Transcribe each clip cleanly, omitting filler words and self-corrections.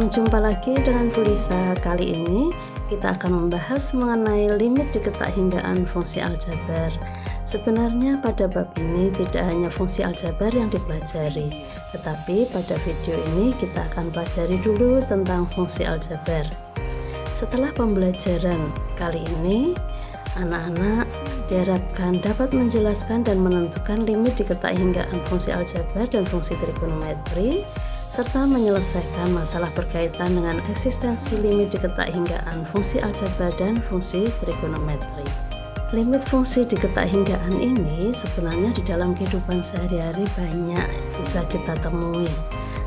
Jumpa lagi dengan Bu Lisa. Kali ini kita akan membahas mengenai limit diketak-hinggaan fungsi aljabar. Sebenarnya pada bab ini tidak hanya fungsi aljabar yang dipelajari, tetapi pada video ini kita akan pelajari dulu tentang fungsi aljabar. Setelah pembelajaran kali ini, anak-anak diharapkan dapat menjelaskan dan menentukan limit diketak-hinggaan fungsi aljabar dan fungsi trigonometri, serta menyelesaikan masalah berkaitan dengan eksistensi limit diketak-hinggaan fungsi aljabar dan fungsi trigonometri. Limit fungsi diketak-hinggaan ini sebenarnya di dalam kehidupan sehari-hari banyak bisa kita temui.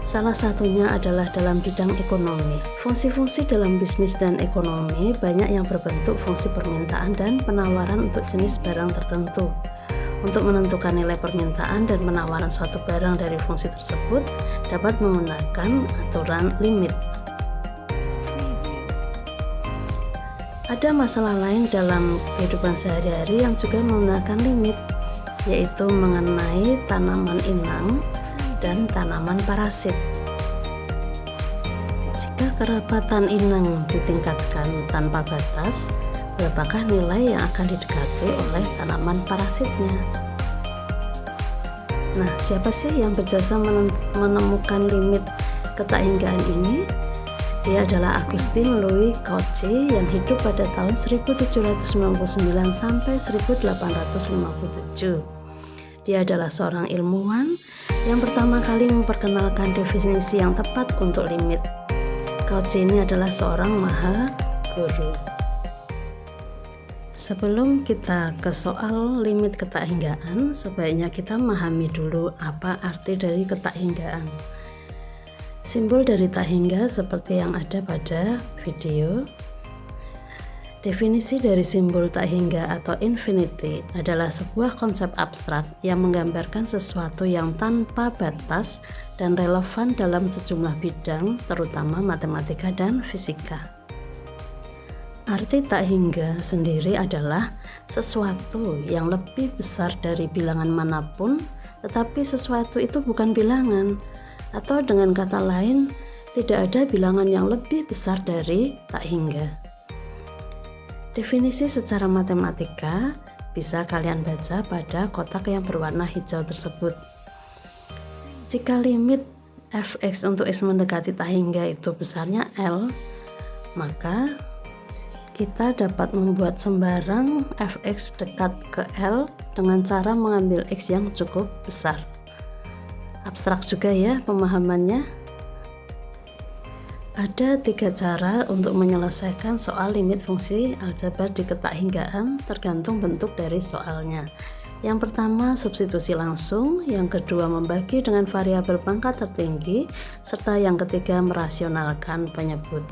Salah satunya adalah dalam bidang ekonomi. Fungsi-fungsi dalam bisnis dan ekonomi banyak yang berbentuk fungsi permintaan dan penawaran untuk jenis barang tertentu. Untuk menentukan nilai permintaan dan penawaran suatu barang dari fungsi tersebut dapat menggunakan aturan limit. Ada masalah lain dalam kehidupan sehari-hari yang juga menggunakan limit, yaitu mengenai tanaman inang dan tanaman parasit. Jika kerapatan inang ditingkatkan tanpa batas, berapakah nilai yang akan didekati oleh tanaman parasitnya? Nah, siapa sih yang berjasa menemukan limit ketak-hinggaan ini? Dia adalah Agustin Louis Cauchy yang hidup pada tahun 1799 sampai 1857. Dia adalah seorang ilmuwan yang pertama kali memperkenalkan definisi yang tepat untuk limit. Cauchy ini adalah seorang maha guru. Sebelum kita ke soal limit ketak-hinggaan, sebaiknya kita memahami dulu apa arti dari ketak-hinggaan. Simbol dari tak hingga seperti yang ada pada video. Definisi dari simbol tak hingga atau infinity adalah sebuah konsep abstrak yang menggambarkan sesuatu yang tanpa batas dan relevan dalam sejumlah bidang, terutama matematika dan fisika. Arti tak hingga sendiri adalah sesuatu yang lebih besar dari bilangan manapun, tetapi sesuatu itu bukan bilangan, atau dengan kata lain, tidak ada bilangan yang lebih besar dari tak hingga. Definisi secara matematika bisa kalian baca pada kotak yang berwarna hijau tersebut. Jika limit fx untuk x mendekati tak hingga itu besarnya L, maka kita dapat membuat sembarang fx dekat ke L dengan cara mengambil x yang cukup besar. Abstrak juga ya pemahamannya. Ada 3 cara untuk menyelesaikan soal limit fungsi aljabar di ketak-hinggaan tergantung bentuk dari soalnya. Yang pertama substitusi langsung, yang kedua membagi dengan variabel pangkat tertinggi, serta yang ketiga merasionalkan penyebut.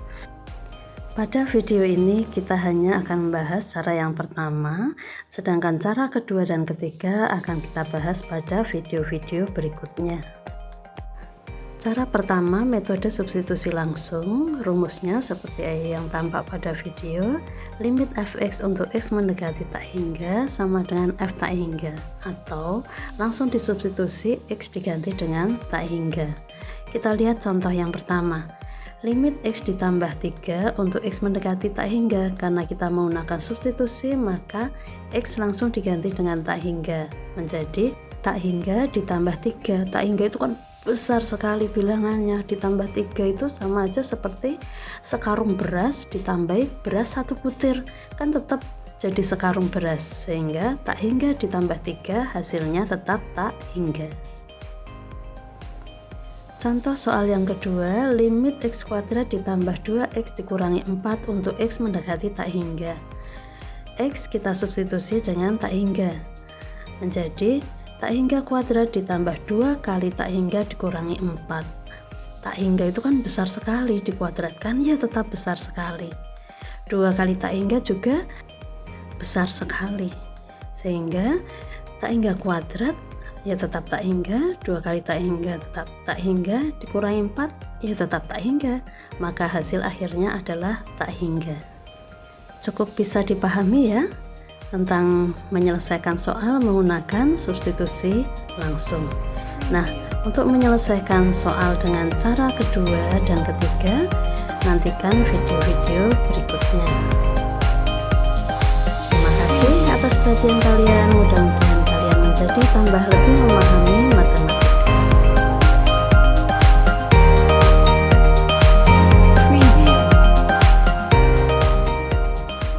Pada video ini kita hanya akan membahas cara yang pertama, sedangkan cara kedua dan ketiga akan kita bahas pada video-video berikutnya. Cara pertama, metode substitusi langsung. Rumusnya seperti yang tampak pada video. Limit fx untuk x mendekati tak hingga sama dengan f tak hingga, atau langsung disubstitusi x diganti dengan tak hingga. Kita lihat contoh yang pertama. Limit x ditambah 3 untuk x mendekati tak hingga. Karena kita menggunakan substitusi, maka x langsung diganti dengan tak hingga, menjadi tak hingga ditambah 3. Tak hingga itu kan besar sekali bilangannya, ditambah 3 itu sama aja seperti sekarung beras ditambah beras 1 butir, kan tetap jadi sekarung beras, sehingga tak hingga ditambah 3 hasilnya tetap tak hingga. Contoh soal yang kedua, limit x kuadrat ditambah 2x dikurangi 4 untuk x mendekati tak hingga. X kita substitusi dengan tak hingga, menjadi tak hingga kuadrat ditambah 2 kali tak hingga dikurangi 4. Tak hingga itu kan besar sekali, dikuadratkan ya tetap besar sekali. 2 kali tak hingga juga besar sekali, sehingga tak hingga kuadrat ya tetap tak hingga, 2 kali tak hingga tetap tak hingga, dikurangi 4 ya tetap tak hingga, maka hasil akhirnya adalah tak hingga. Cukup bisa dipahami ya tentang menyelesaikan soal menggunakan substitusi langsung. Nah, untuk menyelesaikan soal dengan cara kedua dan ketiga, nantikan video-video berikutnya. Terima kasih atas perhatian kalian, mudah-mudahan kalian menjadi tambah lebih memahami matematika.